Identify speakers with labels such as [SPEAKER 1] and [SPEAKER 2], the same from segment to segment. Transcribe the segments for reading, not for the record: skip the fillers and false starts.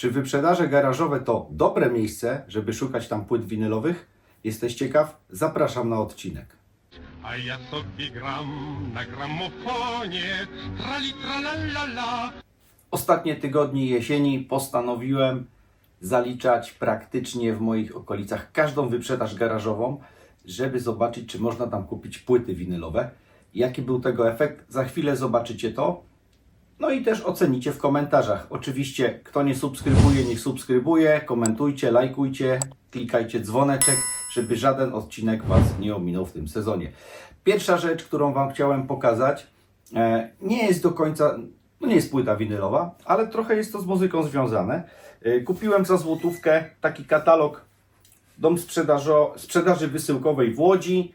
[SPEAKER 1] Czy wyprzedaże garażowe to dobre miejsce, żeby szukać tam płyt winylowych? Jesteś ciekaw? Zapraszam na odcinek.
[SPEAKER 2] A ja sobie gram na gramofonie, trali tralalala.
[SPEAKER 1] Ostatnie tygodnie jesieni postanowiłem zaliczać praktycznie w moich okolicach każdą wyprzedaż garażową, żeby zobaczyć, czy można tam kupić płyty winylowe. Jaki był tego efekt? Za chwilę zobaczycie to. No i też ocenicie w komentarzach. Oczywiście, kto nie subskrybuje, niech subskrybuje, komentujcie, lajkujcie, klikajcie dzwoneczek, żeby żaden odcinek Was nie ominął w tym sezonie. Pierwsza rzecz, którą Wam chciałem pokazać, nie jest do końca, no nie jest płyta winylowa, ale trochę jest to z muzyką związane. Kupiłem za złotówkę taki katalog Dom Sprzedaży Wysyłkowej w Łodzi.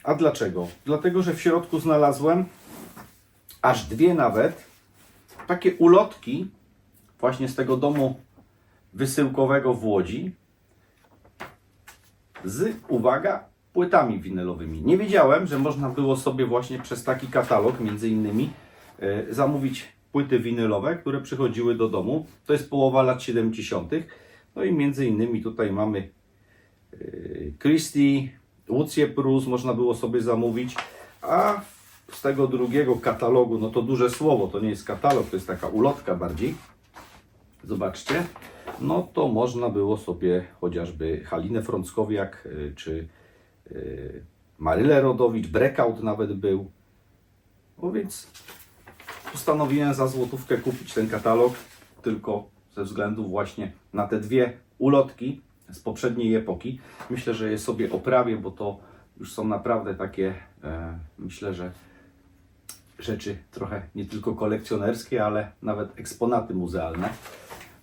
[SPEAKER 1] A dlaczego? Dlatego, że w środku znalazłem aż dwie nawet takie ulotki właśnie z tego domu wysyłkowego w Łodzi z, uwaga, płytami winylowymi. Nie wiedziałem, że można było sobie właśnie przez taki katalog między innymi zamówić płyty winylowe, które przychodziły do domu. To jest połowa lat 70. No i między innymi tutaj mamy Christie, Łucję Prus można było sobie zamówić, a z tego drugiego katalogu, no to duże słowo, to nie jest katalog, to jest taka ulotka bardziej. Zobaczcie, no to można było sobie chociażby Halinę Frąckowiak, czy Marylę Rodowicz, Breakout nawet był. No więc postanowiłem za złotówkę kupić ten katalog, tylko ze względu właśnie na te dwie ulotki z poprzedniej epoki. Myślę, że je sobie oprawię, bo to już są naprawdę takie, myślę, że rzeczy trochę nie tylko kolekcjonerskie, ale nawet eksponaty muzealne.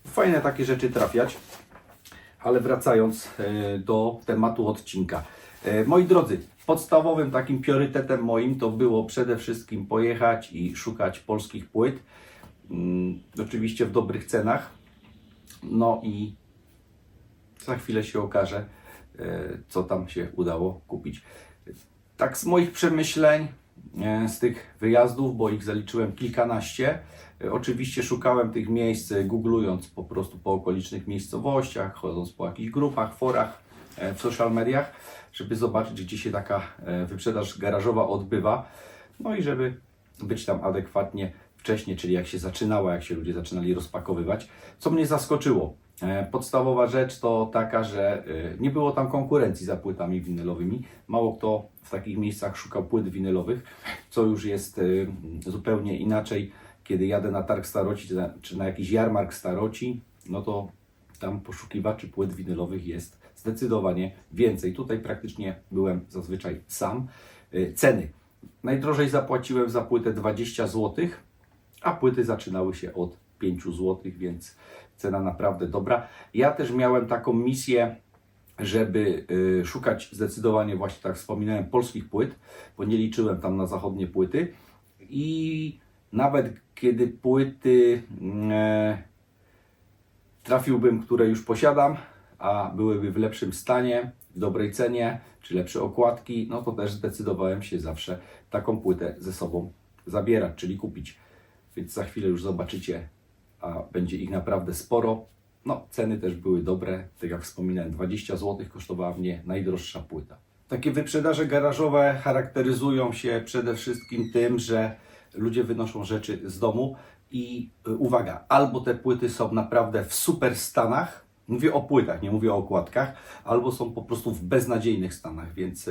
[SPEAKER 1] Fajne takie rzeczy trafiać, ale wracając do tematu odcinka. Moi drodzy, podstawowym takim priorytetem moim to było przede wszystkim pojechać i szukać polskich płyt. Oczywiście w dobrych cenach. No i za chwilę się okaże, co tam się udało kupić. Tak z moich przemyśleń, z tych wyjazdów, bo ich zaliczyłem kilkanaście. Oczywiście szukałem tych miejsc, googlując po prostu po okolicznych miejscowościach, chodząc po jakichś grupach, forach, w social mediach, żeby zobaczyć, gdzie się taka wyprzedaż garażowa odbywa. No i żeby być tam adekwatnie wcześniej, czyli jak się zaczynało, jak się ludzie zaczynali rozpakowywać. Co mnie zaskoczyło? Podstawowa rzecz to taka, że nie było tam konkurencji za płytami winylowymi. Mało kto w takich miejscach szukał płyt winylowych, co już jest zupełnie inaczej, kiedy jadę na targ staroci czy na jakiś jarmark staroci, no to tam poszukiwaczy płyt winylowych jest zdecydowanie więcej. Tutaj praktycznie byłem zazwyczaj sam. Ceny. Najdrożej zapłaciłem za płytę 20 zł, a płyty zaczynały się od 5 zł, więc cena naprawdę dobra. Ja też miałem taką misję, żeby szukać zdecydowanie, właśnie tak wspominałem, polskich płyt, bo nie liczyłem tam na zachodnie płyty. I nawet kiedy płyty trafiłbym, które już posiadam, a byłyby w lepszym stanie, w dobrej cenie, czy lepsze okładki, no to też zdecydowałem się zawsze taką płytę ze sobą zabierać, czyli kupić. Więc za chwilę już zobaczycie, a będzie ich naprawdę sporo. No, ceny też były dobre, tak jak wspominałem, 20 zł kosztowała mnie najdroższa płyta. Takie wyprzedaże garażowe charakteryzują się przede wszystkim tym, że ludzie wynoszą rzeczy z domu i uwaga, albo te płyty są naprawdę w super stanach, mówię o płytach, nie mówię o okładkach, albo są po prostu w beznadziejnych stanach, więc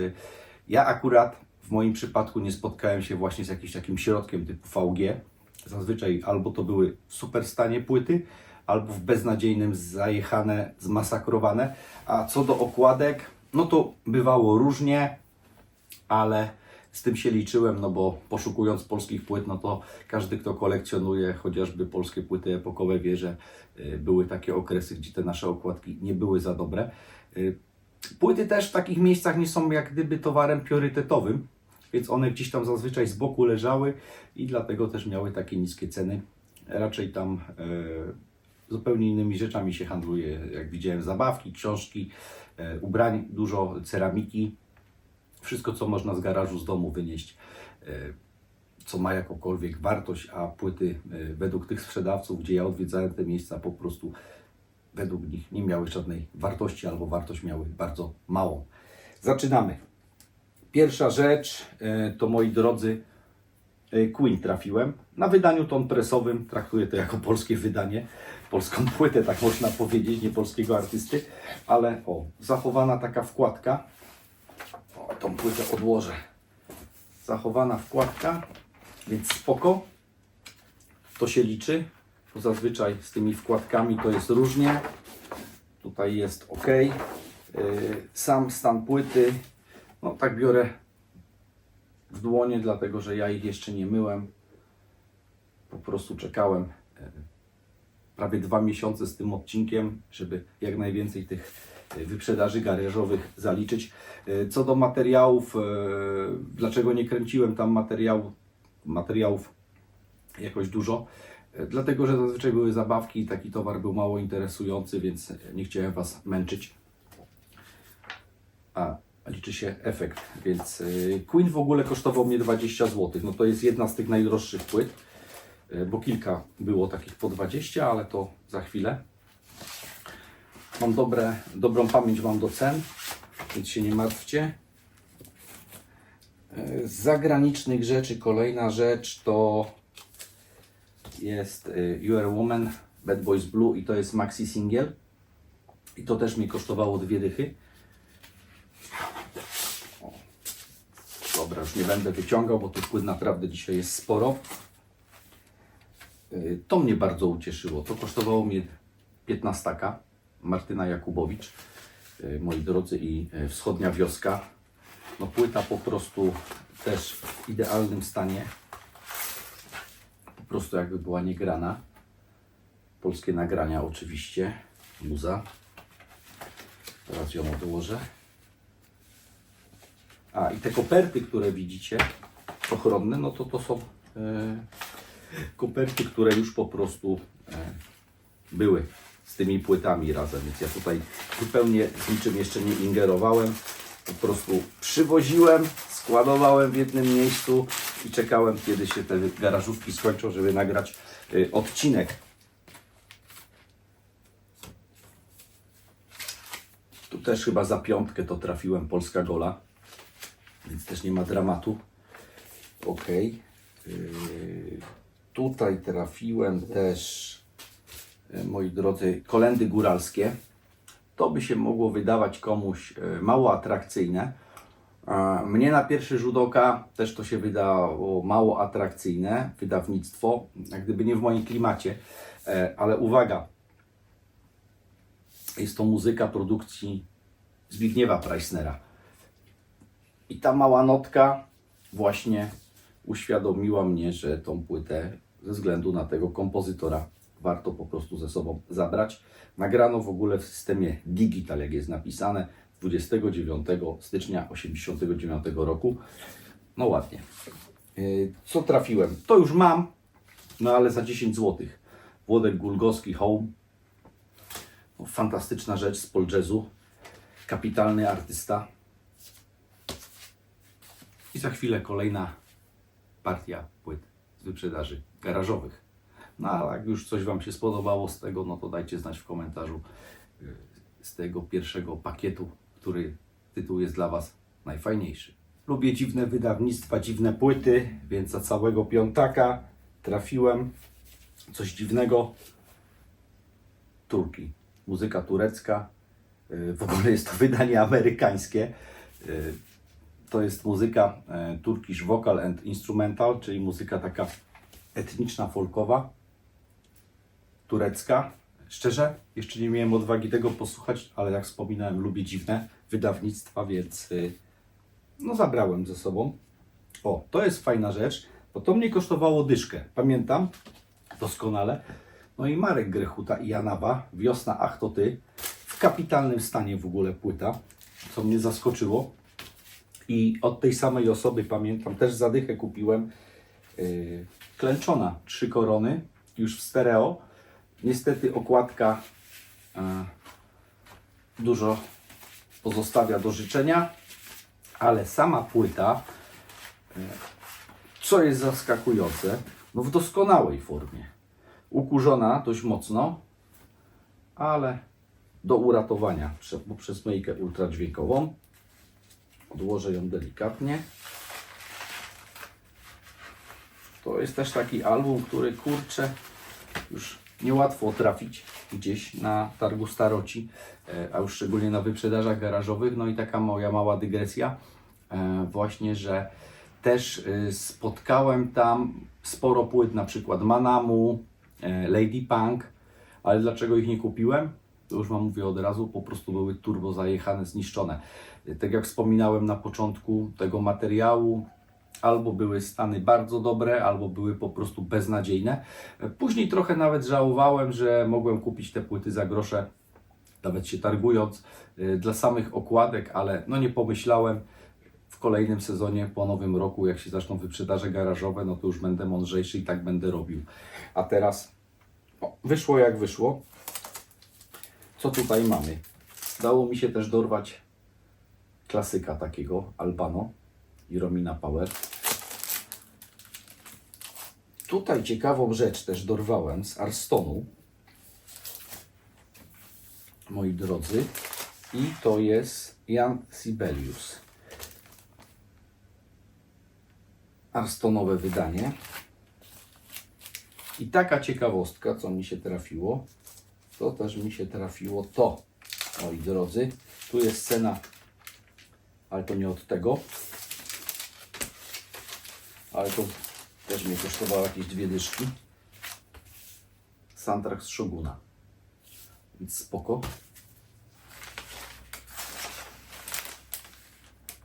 [SPEAKER 1] ja akurat w moim przypadku nie spotkałem się właśnie z jakimś takim środkiem typu VG. Zazwyczaj albo to były w super stanie płyty, albo w beznadziejnym, zajechane, zmasakrowane. A co do okładek, no to bywało różnie, ale z tym się liczyłem, no bo poszukując polskich płyt, no to każdy, kto kolekcjonuje chociażby polskie płyty epokowe, wie, że były takie okresy, gdzie te nasze okładki nie były za dobre. Płyty też w takich miejscach nie są jak gdyby towarem priorytetowym, więc one gdzieś tam zazwyczaj z boku leżały i dlatego też miały takie niskie ceny. Raczej tam zupełnie innymi rzeczami się handluje, jak widziałem, zabawki, książki, ubrań, dużo ceramiki, wszystko co można z garażu, z domu wynieść. co ma jakąkolwiek wartość, a płyty według tych sprzedawców, gdzie ja odwiedzałem te miejsca, po prostu według nich nie miały żadnej wartości albo wartość miały bardzo małą. Zaczynamy. Pierwsza rzecz to, moi drodzy, Queen trafiłem. Na wydaniu ton presowym, traktuję to jako polskie wydanie, polską płytę, tak można powiedzieć, nie polskiego artysty, ale o, zachowana taka wkładka. O, tą płytę odłożę. Zachowana wkładka, więc spoko. To się liczy. Bo zazwyczaj z tymi wkładkami to jest różnie. Tutaj jest ok. Sam stan płyty, no tak biorę w dłonie, dlatego że ja ich jeszcze nie myłem. Po prostu czekałem prawie 2 miesiące z tym odcinkiem, żeby jak najwięcej tych wyprzedaży garażowych zaliczyć. Co do materiałów, dlaczego nie kręciłem tam materiałów jakoś dużo? Dlatego, że zazwyczaj były zabawki i taki towar był mało interesujący, więc nie chciałem Was męczyć. A liczy się efekt, więc Queen w ogóle kosztował mnie 20 zł. No to jest jedna z tych najdroższych płyt, bo kilka było takich po 20, ale to za chwilę. Mam dobrą pamięć mam do cen, więc się nie martwcie. Z zagranicznych rzeczy kolejna rzecz to jest You Are a Woman, Bad Boys Blue i to jest maxi single. I to też mi kosztowało 2 dychy. O. Dobra, już nie będę wyciągał, bo tych płyt naprawdę dzisiaj jest sporo. To mnie bardzo ucieszyło. To kosztowało mnie 15. Martyna Jakubowicz, moi drodzy, i Wschodnia Wioska. No płyta po prostu też w idealnym stanie. Po prostu jakby była niegrana. Polskie nagrania oczywiście. Muza. Teraz ją odłożę. A i te koperty, które widzicie, ochronne, no to są koperty, które już po prostu były z tymi płytami razem, więc ja tutaj zupełnie z niczym jeszcze nie ingerowałem. Po prostu przywoziłem, składowałem w jednym miejscu i czekałem, kiedy się te garażówki skończą, żeby nagrać odcinek. Tu też chyba za 5 to trafiłem, Polska Gola, więc też nie ma dramatu. Ok. Tutaj trafiłem też, moi drodzy, Kolędy Góralskie. To by się mogło wydawać komuś mało atrakcyjne. Mnie na pierwszy rzut oka też to się wydało mało atrakcyjne, wydawnictwo, jak gdyby nie w moim klimacie, ale uwaga, jest to muzyka produkcji Zbigniewa Preissnera. I ta mała notka właśnie uświadomiła mnie, że tą płytę ze względu na tego kompozytora warto po prostu ze sobą zabrać. Nagrano w ogóle w systemie Digital, jak jest napisane, 29 stycznia 1989 roku. No ładnie. Co trafiłem? To już mam, no ale za 10 zł. Włodek Gulgowski Home. No, fantastyczna rzecz z pol jazzu. Kapitalny artysta. I za chwilę kolejna partia płyt z wyprzedaży garażowych. No a jak już coś Wam się spodobało z tego, no to dajcie znać w komentarzu z tego pierwszego pakietu, który tytuł jest dla Was najfajniejszy. Lubię dziwne wydawnictwa, dziwne płyty, więc za całego piątaka trafiłem coś dziwnego. Turki. Muzyka turecka. W ogóle jest to wydanie amerykańskie. To jest muzyka Turkish Vocal and Instrumental, czyli muzyka taka etniczna, folkowa, turecka. Szczerze, jeszcze nie miałem odwagi tego posłuchać, ale jak wspominałem, lubię dziwne wydawnictwa, więc no zabrałem ze sobą. O, to jest fajna rzecz, bo to mnie kosztowało dyszkę. Pamiętam doskonale. No i Marek Grechuta i Janawa, Wiosna, ach to ty. W kapitalnym stanie w ogóle płyta, co mnie zaskoczyło. I od tej samej osoby pamiętam, też za dychę kupiłem Klęczona, 3 korony, już w stereo. Niestety okładka dużo pozostawia do życzenia, ale sama płyta Co jest zaskakujące, no w doskonałej formie. Ukurzona dość mocno, ale do uratowania przez myjkę ultradźwiękową. Odłożę ją delikatnie. To jest też taki album, który kurczę już niełatwo trafić gdzieś na targu staroci, a już szczególnie na wyprzedażach garażowych. No i taka moja mała dygresja, właśnie, że też spotkałem tam sporo płyt, na przykład Manamu, Lady Punk, ale dlaczego ich nie kupiłem? To już Wam mówię od razu, po prostu były turbo zajechane, zniszczone. Tak jak wspominałem na początku tego materiału, albo były stany bardzo dobre, albo były po prostu beznadziejne. Później trochę nawet żałowałem, że mogłem kupić te płyty za grosze, nawet się targując, dla samych okładek, ale no nie pomyślałem. W kolejnym sezonie, po nowym roku, jak się zaczną wyprzedaże garażowe, no to już będę mądrzejszy i tak będę robił. A teraz wyszło jak wyszło. Co tutaj mamy? Dało mi się też dorwać klasyka takiego, Albano i Romina Power. Tutaj ciekawą rzecz też dorwałem z Arstonu, moi drodzy, i to jest Jan Sibelius. Arstonowe wydanie. I taka ciekawostka, co mi się trafiło, to też mi się trafiło to, moi drodzy. Tu jest cena, ale to nie od tego, ale to też mnie kosztowało jakieś 2 dyszki. Soundtrack z Shoguna, więc spoko.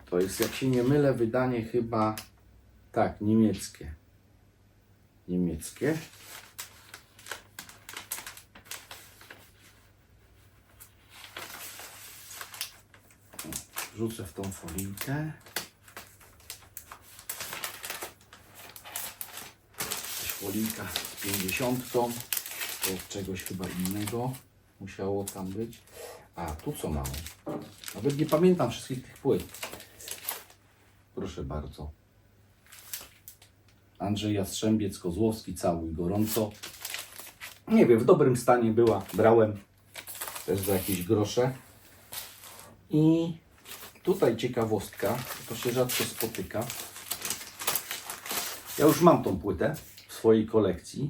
[SPEAKER 1] To jest, jak się nie mylę, wydanie chyba, tak, niemieckie. Niemieckie. Wrzucę w tą folijkę. Folijka z 50, to od czegoś chyba innego musiało tam być. A tu co mamy? Nawet nie pamiętam wszystkich tych płyt. Proszę bardzo. Andrzej Jastrzębiec, Kozłowski, Całuj gorąco. Nie wiem, w dobrym stanie była. Brałem też za jakieś grosze. I tutaj ciekawostka, to się rzadko spotyka. Ja już mam tą płytę w swojej kolekcji,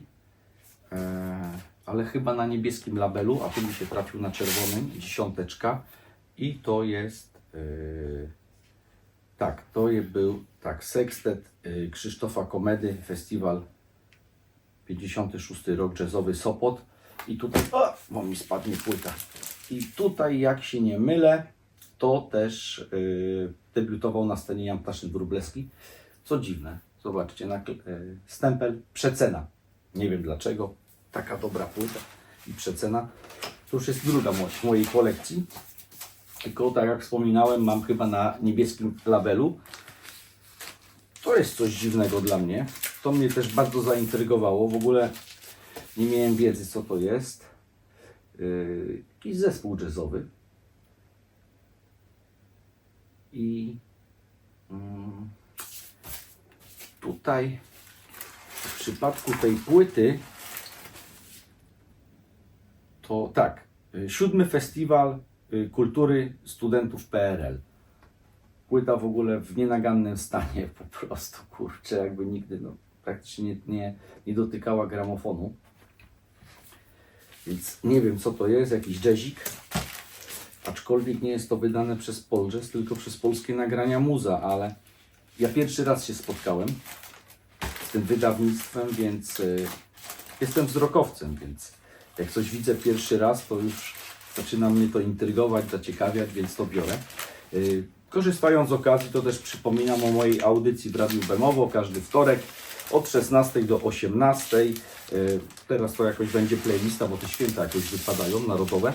[SPEAKER 1] ale chyba na niebieskim labelu, a tu mi się trafił na czerwonym, 10. I to jest, tak, był sekstet Krzysztofa Komedy, festiwal 56 rok, jazzowy Sopot. I tutaj, bo mi spadnie płyta. I tutaj, jak się nie mylę, to też debiutował na scenie Jan Ptaszyn-Wróblewski. Co dziwne, zobaczcie, stempel przecena. Nie wiem dlaczego, taka dobra płyta i przecena. To już jest druga w mojej kolekcji. Tylko tak jak wspominałem, mam chyba na niebieskim labelu. To jest coś dziwnego dla mnie. To mnie też bardzo zaintrygowało. W ogóle nie miałem wiedzy, co to jest. Jakiś zespół jazzowy. I tutaj w przypadku tej płyty to tak, 7. Festiwal Kultury Studentów PRL. Płyta w ogóle w nienagannym stanie, po prostu, kurczę, jakby nigdy praktycznie nie dotykała gramofonu. Więc nie wiem, co to jest, jakiś jazzik. Aczkolwiek nie jest to wydane przez Poljazz, tylko przez Polskie Nagrania Muza, ale ja pierwszy raz się spotkałem z tym wydawnictwem, więc jestem wzrokowcem, więc jak coś widzę pierwszy raz, to już zaczyna mnie to intrygować, zaciekawiać, więc to biorę. Korzystając z okazji, to też przypominam o mojej audycji w Radiu Bemowo, każdy wtorek od 16 do 18. Teraz to jakoś będzie playlista, bo te święta jakoś wypadają, narodowe.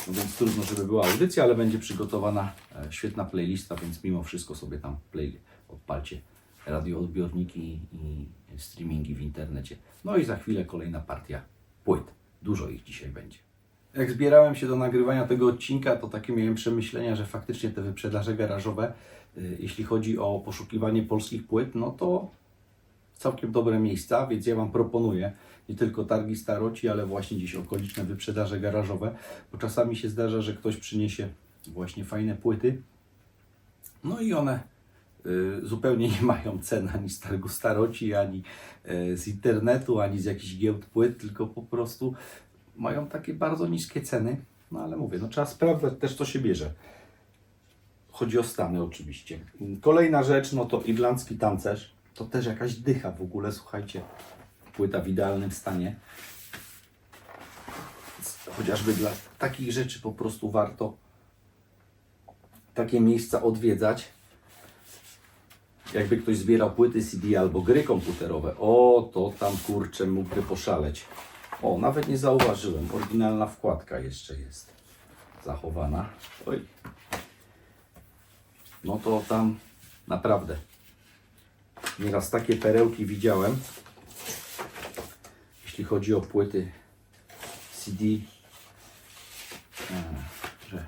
[SPEAKER 1] Więc trudno, żeby była audycja, ale będzie przygotowana świetna playlista, więc mimo wszystko sobie tam odpalcie radioodbiorniki i streamingi w internecie. No i za chwilę kolejna partia płyt. Dużo ich dzisiaj będzie. Jak zbierałem się do nagrywania tego odcinka, to takie miałem przemyślenia, że faktycznie te wyprzedaże garażowe, jeśli chodzi o poszukiwanie polskich płyt, no to całkiem dobre miejsca, więc ja Wam proponuję nie tylko targi staroci, ale właśnie gdzieś okoliczne wyprzedaże garażowe, bo czasami się zdarza, że ktoś przyniesie właśnie fajne płyty, no i one zupełnie nie mają cen ani z targu staroci, ani z internetu, ani z jakichś giełd płyt, tylko po prostu mają takie bardzo niskie ceny. No ale mówię, no trzeba sprawdzać też, co się bierze. Chodzi o stany oczywiście. Kolejna rzecz, no to irlandzki tancerz. To też jakaś dycha w ogóle, słuchajcie. Płyta w idealnym stanie. Chociażby dla takich rzeczy po prostu warto takie miejsca odwiedzać. Jakby ktoś zbierał płyty CD albo gry komputerowe, o, to tam kurczę mógłby poszaleć. O, nawet nie zauważyłem, oryginalna wkładka jeszcze jest zachowana. Oj. No to tam naprawdę nieraz takie perełki widziałem, jeśli chodzi o płyty CD, że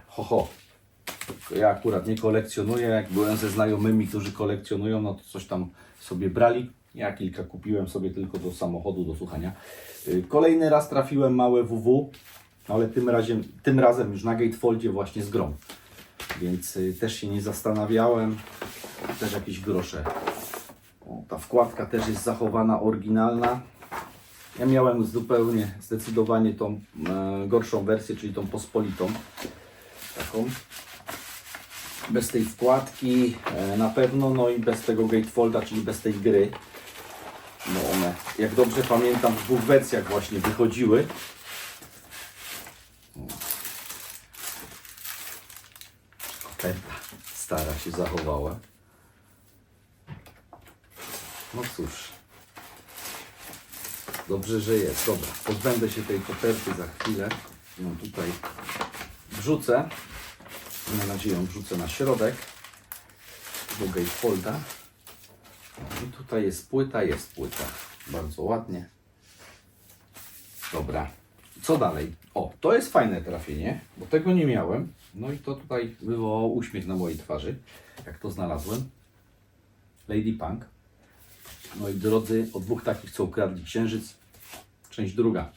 [SPEAKER 1] ja akurat nie kolekcjonuję. Jak byłem ze znajomymi, którzy kolekcjonują, no to coś tam sobie brali. Ja kilka kupiłem sobie tylko do samochodu, do słuchania. Kolejny raz trafiłem małe WW, ale tym razem już na gatefoldzie właśnie z grą. Więc też się nie zastanawiałem. Też jakieś grosze. O, ta wkładka też jest zachowana, oryginalna. Ja miałem zdecydowanie tą gorszą wersję, czyli tą pospolitą. Taką. Bez tej wkładki na pewno, no i bez tego gatefolda, czyli bez tej gry. No one, jak dobrze pamiętam, w dwóch wersjach właśnie wychodziły. Koperta stara się zachowała. No cóż. Dobrze, że jest. Dobra, pozbędę się tej koperty za chwilę. Ją tutaj wrzucę. Mam nadzieję, wrzucę na środek do gatefolda. I tutaj jest płyta. Bardzo ładnie. Dobra. Co dalej? O, to jest fajne trafienie, bo tego nie miałem. No i to tutaj wywołało uśmiech na mojej twarzy, jak to znalazłem. Lady Punk. No i drodzy, o dwóch takich, co ukradli księżyc. Część druga.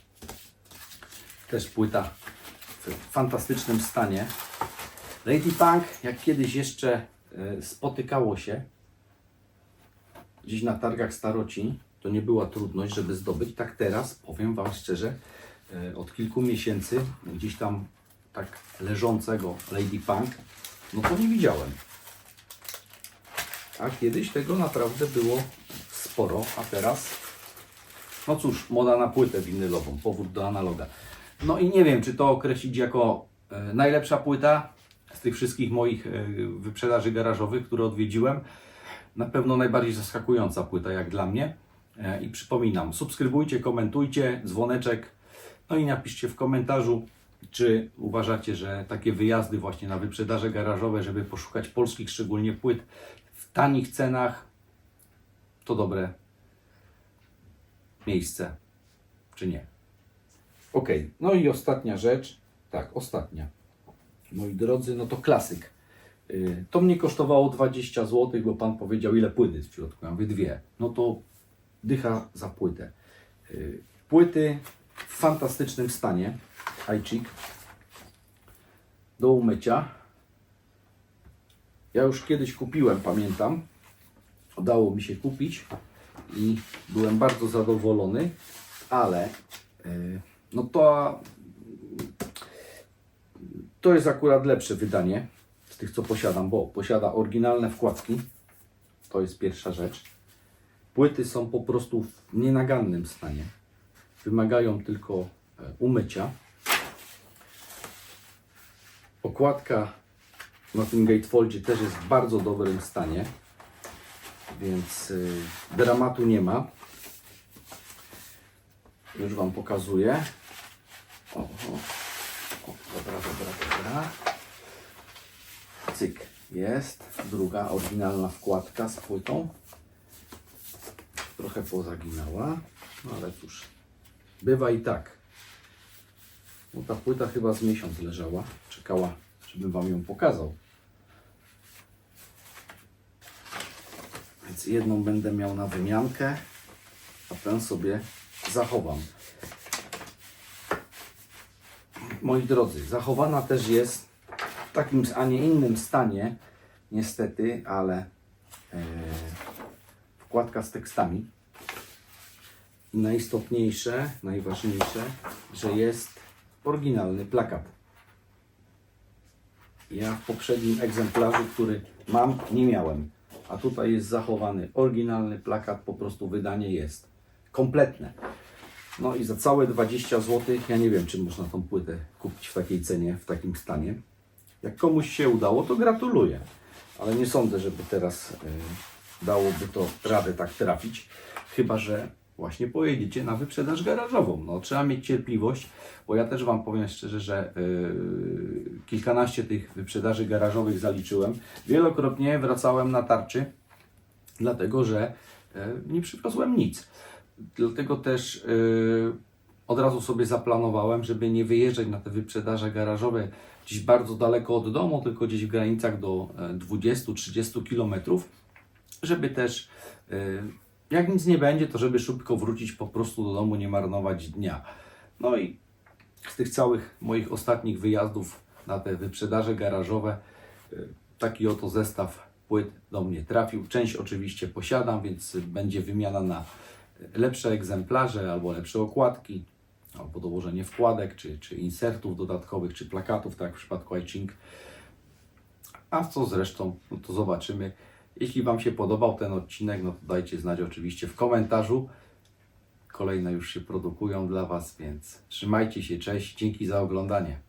[SPEAKER 1] Też płyta w fantastycznym stanie. Lady Punk, jak kiedyś jeszcze spotykało się gdzieś na targach staroci, to nie była trudność, żeby zdobyć. Tak teraz, powiem Wam szczerze, od kilku miesięcy gdzieś tam tak leżącego Lady Punk, no to nie widziałem. A kiedyś tego naprawdę było sporo, a teraz, no cóż, moda na płytę winylową, powrót do analoga. No i nie wiem, czy to określić jako najlepsza płyta z tych wszystkich moich wyprzedaży garażowych, które odwiedziłem. Na pewno najbardziej zaskakująca płyta jak dla mnie. I przypominam, subskrybujcie, komentujcie, dzwoneczek, no i napiszcie w komentarzu, czy uważacie, że takie wyjazdy właśnie na wyprzedaże garażowe, żeby poszukać polskich szczególnie płyt w tanich cenach, to dobre miejsce, czy nie. Ok, no i ostatnia rzecz, tak, ostatnia. Moi drodzy, no to klasyk. To mnie kosztowało 20 zł, bo Pan powiedział, ile płyty w środku. Ja mówię, 2. No to dycha za płytę. Płyty w fantastycznym stanie. iChick. Do umycia. Ja już kiedyś kupiłem, pamiętam. Udało mi się kupić i byłem bardzo zadowolony, ale no to jest akurat lepsze wydanie z tych, co posiadam, bo posiada oryginalne wkładki. To jest pierwsza rzecz. Płyty są po prostu w nienagannym stanie. Wymagają tylko umycia. Okładka na tym gatefoldzie też jest w bardzo dobrym stanie, więc dramatu nie ma. Już Wam pokazuję. Dobra. Cyk, jest. Druga oryginalna wkładka z płytą. Trochę pozaginała, no ale cóż, bywa i tak. Bo ta płyta chyba z miesiąc leżała, czekała, żebym Wam ją pokazał. Więc jedną będę miał na wymiankę. a ten sobie zachowam. Moi drodzy, zachowana też jest w takim, a nie innym stanie, niestety, ale wkładka z tekstami. I najistotniejsze, najważniejsze, że jest oryginalny plakat. Ja w poprzednim egzemplarzu, który mam, nie miałem. A tutaj jest zachowany oryginalny plakat, po prostu wydanie jest kompletne. No i za całe 20 zł, ja nie wiem, czy można tą płytę kupić w takiej cenie, w takim stanie. Jak komuś się udało, to gratuluję. Ale nie sądzę, żeby teraz dałoby to radę tak trafić. Chyba że właśnie pojedziecie na wyprzedaż garażową. No, trzeba mieć cierpliwość, bo ja też Wam powiem szczerze, że kilkanaście tych wyprzedaży garażowych zaliczyłem. Wielokrotnie wracałem na tarczy, dlatego że nie przywiozłem nic. Dlatego też od razu sobie zaplanowałem, żeby nie wyjeżdżać na te wyprzedaże garażowe gdzieś bardzo daleko od domu, tylko gdzieś w granicach do 20-30 km, żeby też jak nic nie będzie, to żeby szybko wrócić po prostu do domu, nie marnować dnia. No i z tych całych moich ostatnich wyjazdów na te wyprzedaże garażowe taki oto zestaw płyt do mnie trafił. Część oczywiście posiadam, więc będzie wymiana na lepsze egzemplarze albo lepsze okładki, albo dołożenie wkładek, czy insertów dodatkowych, czy plakatów, tak jak w przypadku iChing. A co zresztą, no to zobaczymy. Jeśli Wam się podobał ten odcinek, no to dajcie znać oczywiście w komentarzu. Kolejne już się produkują dla Was, więc trzymajcie się, cześć, dzięki za oglądanie.